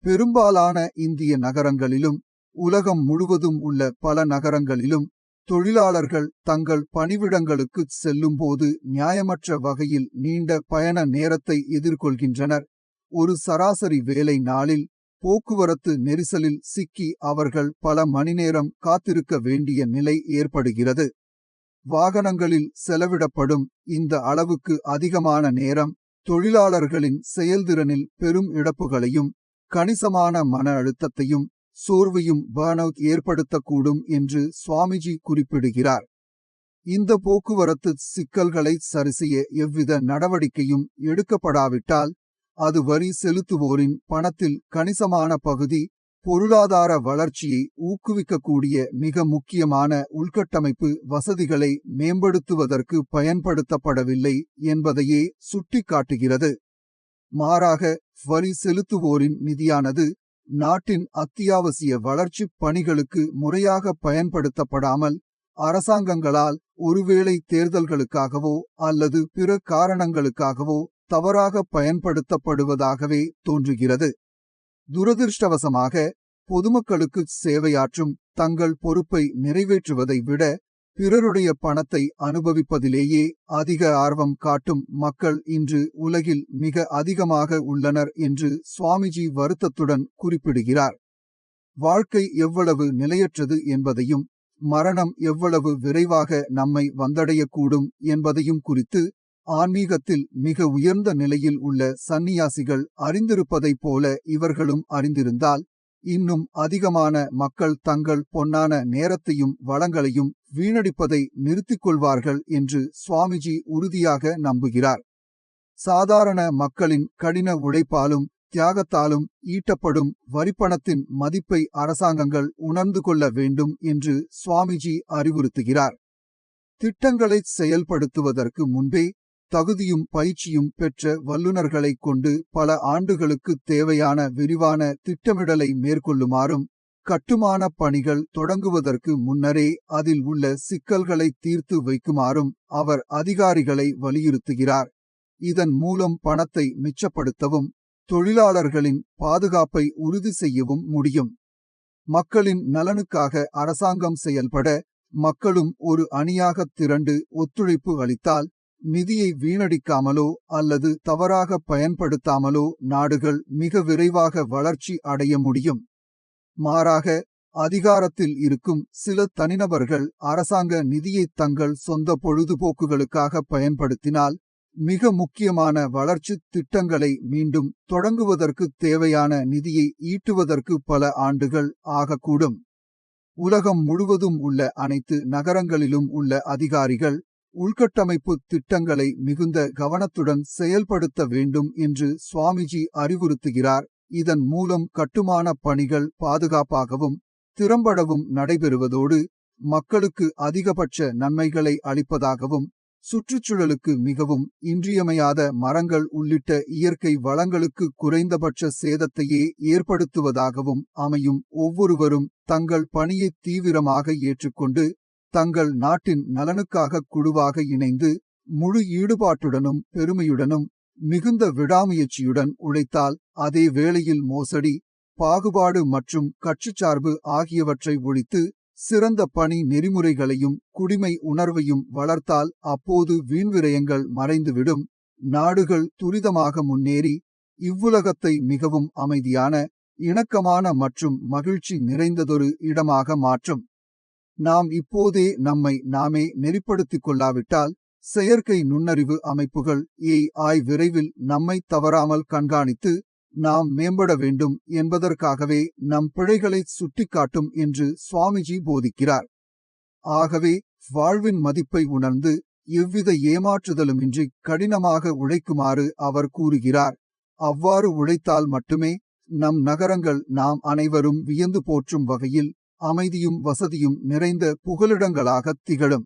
பெரும்பாலான இந்திய நகரங்களிலும் உலகம் முழுவதும் உள்ள பல நகரங்களிலும் தொழிலாளர்கள் தங்கள் பணிவிடங்களுக்கு செல்லும்போது நியாயமற்ற வகையில் நீண்ட பயண நேரத்தை எதிர்கொள்கின்றனர். ஒரு சராசரி வேலை நாளில் போக்குவரத்து நெரிசலில் சிக்கி அவர்கள் பல மணிநேரம் காத்திருக்க வேண்டிய நிலை ஏற்படுகிறது. வாகனங்களில் செலவிடப்படும் இந்த அளவுக்கு அதிகமான நேரம் தொழிலாளர்களின் செயல்திறனில் பெரும் இழப்புகளையும் கணிசமான மன அழுத்தத்தையும் சோர்வையும் பர்ன்அவுட் ஏற்படுத்தக்கூடும் என்று சுவாமிஜி குறிப்பிடுகிறார். இந்த போக்குவரத்து சிக்கல்களை சரிசெய்ய எவ்வித நடவடிக்கையும் எடுக்கப்படாவிட்டால் அது வரி செலுத்துவோரின் பணத்தில் கணிசமான பகுதி பொருளாதார வளர்ச்சியை ஊக்குவிக்கக்கூடிய மிக முக்கியமான உள்கட்டமைப்பு வசதிகளை மேம்படுத்துவதற்கு பயன்படுத்தப்படவில்லை என்பதையே சுட்டிக்காட்டுகிறது. மாறாக வரி செலுத்துவோரின் நிதியானது நாட்டின் அத்தியாவசிய வளர்ச்சிப் பணிகளுக்கு முறையாக பயன்படுத்தப்படாமல் அரசாங்கங்களால் ஒருவேளை தேர்தல்களுக்காகவோ அல்லது பிற காரணங்களுக்காகவோ தவறாக பயன்படுத்தப்படுவதாகவே தோன்றுகிறது. துரதிருஷ்டவசமாக பொதுமக்களுக்கு சேவையாற்றும் தங்கள் பொறுப்பை நிறைவேற்றுவதை விட பிறருடைய பணத்தை அனுபவிப்பதிலேயே அதிக ஆர்வம் காட்டும் மக்கள் இன்று உலகில் மிக அதிகமாக உள்ளனர் என்று சுவாமிஜி வருத்தத்துடன் குறிப்பிடுகிறார். வாழ்க்கை எவ்வளவு நிலையற்றது என்பதையும் மரணம் எவ்வளவு விரைவாக நம்மை வந்தடையக்கூடும் என்பதையும் குறித்து ஆன்மீகத்தில் மிக உயர்ந்த நிலையில் உள்ள சந்நியாசிகள் அறிந்திருப்பதைப் போல இவர்களும் அறிந்திருந்தால் இன்னும் அதிகமான மக்கள் தங்கள் பொன்னான நேரத்தையும் வளங்களையும் வீணடிப்பதை நிறுத்திக் கொள்வார்கள் என்று சுவாமிஜி உறுதியாக நம்புகிறார். சாதாரண மக்களின் கடின உழைப்பாலும் தியாகத்தாலும் ஈட்டப்படும் வரிப்பணத்தின் மதிப்பை அரசாங்கங்கள் உணர்ந்து கொள்ள வேண்டும் என்று சுவாமிஜி அறிவுறுத்துகிறார். திட்டங்களை செயல்படுத்துவதற்கு முன்பே தகுதியும் பயிற்சியும் பெற்ற வல்லுநர்களைக் கொண்டு பல ஆண்டுகளுக்கு தேவையான விரிவான திட்டமிடலை மேற்கொள்ளுமாறும் கட்டுமான பணிகள் தொடங்குவதற்கு முன்னரே அதில் உள்ள சிக்கல்களை தீர்த்து வைக்குமாறும் அவர் அதிகாரிகளை வலியுறுத்துகிறார். இதன் மூலம் பணத்தை மிச்சப்படுத்தவும் தொழிலாளர்களின் பாதுகாப்பை உறுதி செய்யவும் முடியும். மக்களின் நலனுக்காக அரசாங்கம் செயல்பட மக்களும் ஒரு அணியாக திரண்டு ஒத்துழைப்பு அளித்தால் நிதியை வீணடிக்காமலோ அல்லது தவறாக பயன்படுத்தாமலோ நாடுகள் மிக விரைவாக வளர்ச்சி அடைய முடியும். மாறாக அதிகாரத்தில் இருக்கும் சில தனிநபர்கள் அரசாங்க நிதியை தங்கள் சொந்த பொழுதுபோக்குகளுக்காக பயன்படுத்தினால் மிக முக்கியமான வளர்ச்சி திட்டங்களை மீண்டும் தொடங்குவதற்கு தேவையான நிதியை ஈட்டுவதற்கு பல ஆண்டுகள் ஆகக்கூடும். உலகம் முழுவதும் உள்ள அனைத்து நகரங்களிலும் உள்ள அதிகாரிகள் உள்கட்டமைப்பு திட்டங்களை மிகுந்த கவனத்துடன் செயல்படுத்த வேண்டும் என்று சுவாமிஜி அறிவுறுத்துகிறார். இதன் மூலம் கட்டுமான பணிகள் பாதுகாப்பாகவும் திறம்படவும் நடைபெறுவதோடு மக்களுக்கு அதிகபட்ச நன்மைகளை அளிப்பதாகவும் சுற்றுச்சூழலுக்கு மிகவும் இன்றியமையாத மரங்கள் உள்ளிட்ட இயற்கை வளங்களுக்கு குறைந்தபட்ச சேதத்தையே ஏற்படுத்துவதாகவும் அமையும். ஒவ்வொருவரும் தங்கள் பணியை தீவிரமாக ஏற்றுக்கொண்டு தங்கள் நாட்டின் நலனுக்காக குழுவாக இணைந்து முழு ஈடுபாட்டுடனும் பெருமையுடனும் மிகுந்த விடாமுயற்சியுடன் உழைத்தால் அதே வேளையில் மோசடி, பாகுபாடு மற்றும் கட்சிச்சார்பு ஆகியவற்றை ஒழித்து சிறந்த பணி நெறிமுறைகளையும் குடிமை உணர்வையும் வளர்த்தால் அப்போது வீண்விரயங்கள் மறைந்துவிடும். நாடுகள் துரிதமாக முன்னேறி இவ்வுலகத்தை மிகவும் அமைதியான, இணக்கமான மற்றும் மகிழ்ச்சி நிறைந்ததொரு இடமாக மாற்றும். நாம் இப்போதே நம்மை நாமே நெறிப்படுத்திக் கொள்ளாவிட்டால் செயற்கை நுண்ணறிவு அமைப்புகள் AI விரைவில் நம்மை தவறாமல் கண்காணித்து நாம் மேம்பட வேண்டும் என்பதற்காகவே நம் பிழைகளை சுட்டிக்காட்டும் என்று சுவாமிஜி போதிக்கிறார். ஆகவே வாழ்வின் மதிப்பை உணர்ந்து எவ்வித ஏமாற்றுதலுமின்றி கடினமாக உழைக்குமாறு அவர் கூறுகிறார். அவ்வாறு உழைத்தால் மட்டுமே நம் நகரங்கள் நாம் அனைவரும் வியந்து போற்றும் வகையில் அமைதியும் வசதியும் நிறைந்த புகலிடங்களாக திகழும்.